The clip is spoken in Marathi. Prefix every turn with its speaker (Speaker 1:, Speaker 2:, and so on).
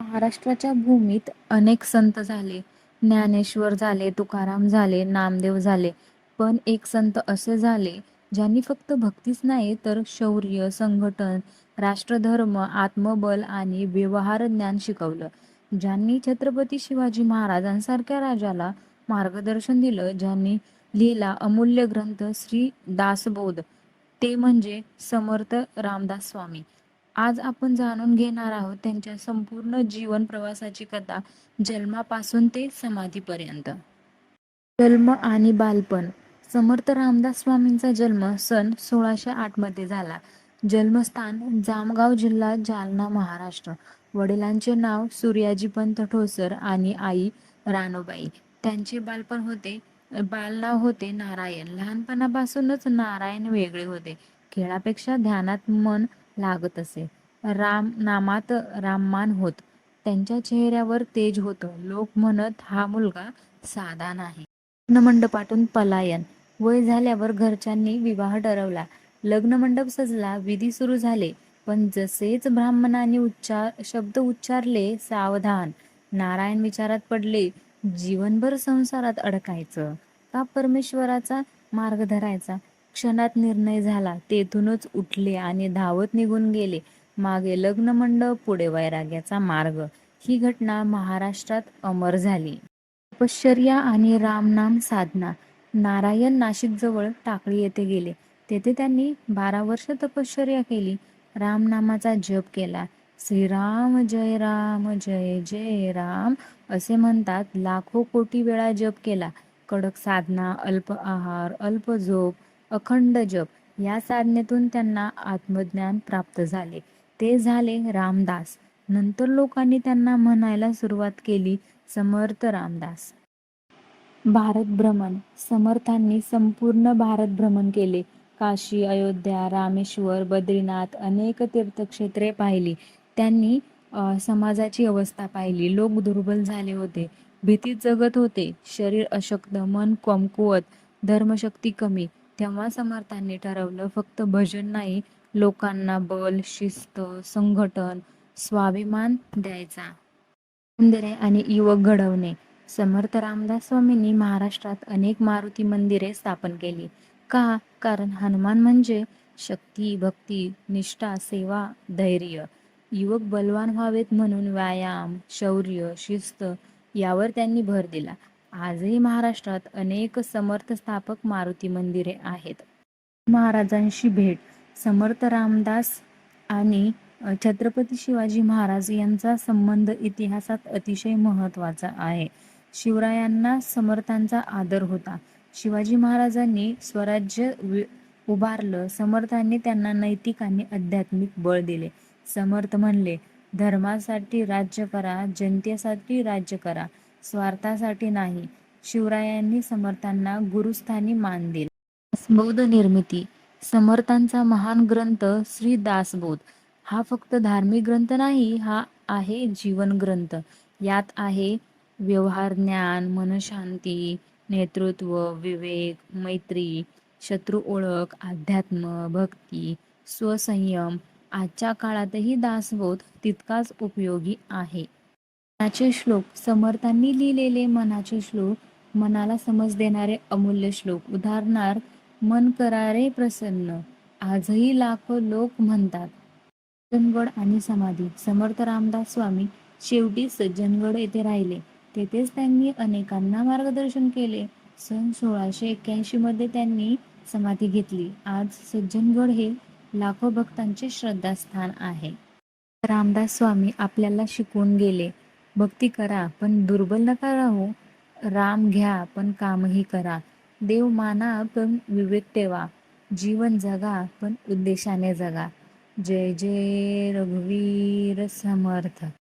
Speaker 1: महाराष्ट्राच्या भूमीत अनेक संत झाले, ज्ञानेश्वर झाले, तुकाराम झाले, नामदेव झाले. पण एक संत असे झाले, ज्यांनी फक्त भक्तीच नाही तर शौर्य, संघटन, राष्ट्रधर्म, आत्मबल आणि व्यवहार ज्ञान शिकवलं. ज्यांनी छत्रपती शिवाजी महाराजांसारख्या राजाला मार्गदर्शन दिलं, ज्यांनी लिहिला अमूल्य ग्रंथ श्री दासबोध, ते म्हणजे समर्थ रामदास स्वामी. आज आपण जाणून घेणार आहोत त्यांच्या संपूर्ण जीवन प्रवासाची कथा, जन्मापासून ते समाधीपर्यंत. जन्म आणि बालपण. समर्थ रामदास स्वामींचा जन्म सन 1608 मध्ये झाला. जन्मस्थान जामगाव, जिल्हा जालना, महाराष्ट्र. वडिलांचे नाव सूर्याजीपंत ठोसर आणि आई रानूबाई. त्यांचे बालनाव होते नारायण. लहानपणापासूनच नारायण वेगळे होते. खेळापेक्षा ध्यानात मन लागत असे. नामात राममान होत. त्यांच्या चेहऱ्यावर तेज होतं. लोक म्हणत, हा मुलगा साधा नाही. लग्नमंडपातून पलायन. वय झाल्यावर घरच्यांनी विवाह ठरवला. लग्नमंडप सजला, विधी सुरू झाले. पण जसेच ब्राह्मणाने शब्द उच्चारले, सावधान, नारायण विचारात पडले. जीवनभर संसारात अडकायचं का परमेश्वराचा मार्ग धरायचा? क्षणात निर्णय झाला. तेथूनच उठले आणि धावत निघून गेले. मागे लग्नमंडप, पुढे वैराग्याचा मार्ग. ही घटना महाराष्ट्रात अमर झाली. तपश्चर्या आणि रामनाम साधना. नारायण नाशिकजवळ टाकळी येथे गेले. तेथे त्यांनी 12 वर्ष तपश्चर्या केली. रामनामाचा जप केला. श्रीराम जय राम, जय जय राम असे म्हणतात. लाखो कोटी वेळा जप केला. कडक साधना, अल्प आहार, अल्प झोप, अखंड जप या साधनेतून त्यांना आत्मज्ञान प्राप्त झाले. ते झाले रामदास. नंतर लोकांनी त्यांना म्हणायला सुरुवात केली, समर्थ रामदास. भारत भ्रमण. समर्थांनी संपूर्ण भारत भ्रमण केले. काशी, अयोध्या, रामेश्वर, बद्रीनाथ अनेक तीर्थक्षेत्रे पाहिली. त्यांनी समाजाची अवस्था पाहिली. लोक दुर्बल झाले होते, भीतीत जगत होते. शरीर अशक्त, मन कमकुवत, धर्मशक्ती कमी. तेव्हा समर्थांनी ठरवलं, फक्त भजन नाही, लोकांना बल, शिस्त, संघटन, स्वाभिमान द्यायचा. मंदिरे आणि युवक घडवणे. समर्थ रामदास स्वामींनी महाराष्ट्रात अनेक मारुती मंदिरे स्थापन केली. का? कारण हनुमान म्हणजे शक्ती, भक्ती, निष्ठा, सेवा, धैर्य. युवक बलवान व्हावेत म्हणून व्यायाम, शौर्य, शिस्त यावर त्यांनी भर दिला. आजही महाराष्ट्रात अनेक समर्थ स्थापक मारुती मंदिरे आहेत. महाराजांशी भेट. समर्थ रामदास आणि छत्रपती शिवाजी महाराज यांचा संबंध इतिहासात अतिशय महत्त्वाचा आहे. शिवरायांना समर्थांचा आदर होता. शिवाजी महाराजांनी स्वराज्य उभारलं. समर्थांनी त्यांना नैतिक आणि आध्यात्मिक बळ दिले. समर्थ म्हणले, धर्मासाठी राज्य करा, जनतेसाठी राज्य करा, स्वार्थासाठी नाही. शिवरायांनी समर्थांना गुरुस्थानी मान दिले. दासबोध निर्मिती. समर्थांचा महान ग्रंथ श्री दासबोध हा फक्त धार्मिक ग्रंथ नाही, हा आहे जीवन ग्रंथ. यात आहे व्यवहार ज्ञान, मनशांती, नेतृत्व, विवेक, मैत्री, शत्रू ओळख, अध्यात्म, भक्ती, स्वसंयम. आजच्या काळातही दासबोध तितकाच उपयोगी आहे. मनाचे श्लोक. समर्थांनी लिहिलेले मनाचे श्लोक, मनाला समज देणारे अमूल्य श्लोक. उदाहरणार्थ, मन करारे प्रसन्न. आजही लाखो लोक म्हणतात. सज्जनगड आणि समाधी. समर्थ रामदास स्वामी शेवटी सज्जनगड येथे राहिले. तेथेच त्यांनी अनेकांना मार्गदर्शन केले. सन 1681 मध्ये त्यांनी समाधी घेतली. आज सज्जनगड हे लाखो भक्तांचे श्रद्धास्थान आहे. रामदास स्वामी आपल्याला शिकवून गेले, भक्ती करा पण दुर्बल नका राहू. राम घ्या पण कामही करा. देव माना पण विवेक ठेवा. जीवन जगा पण उद्देशाने जगा. जय जय रघुवीर समर्थ.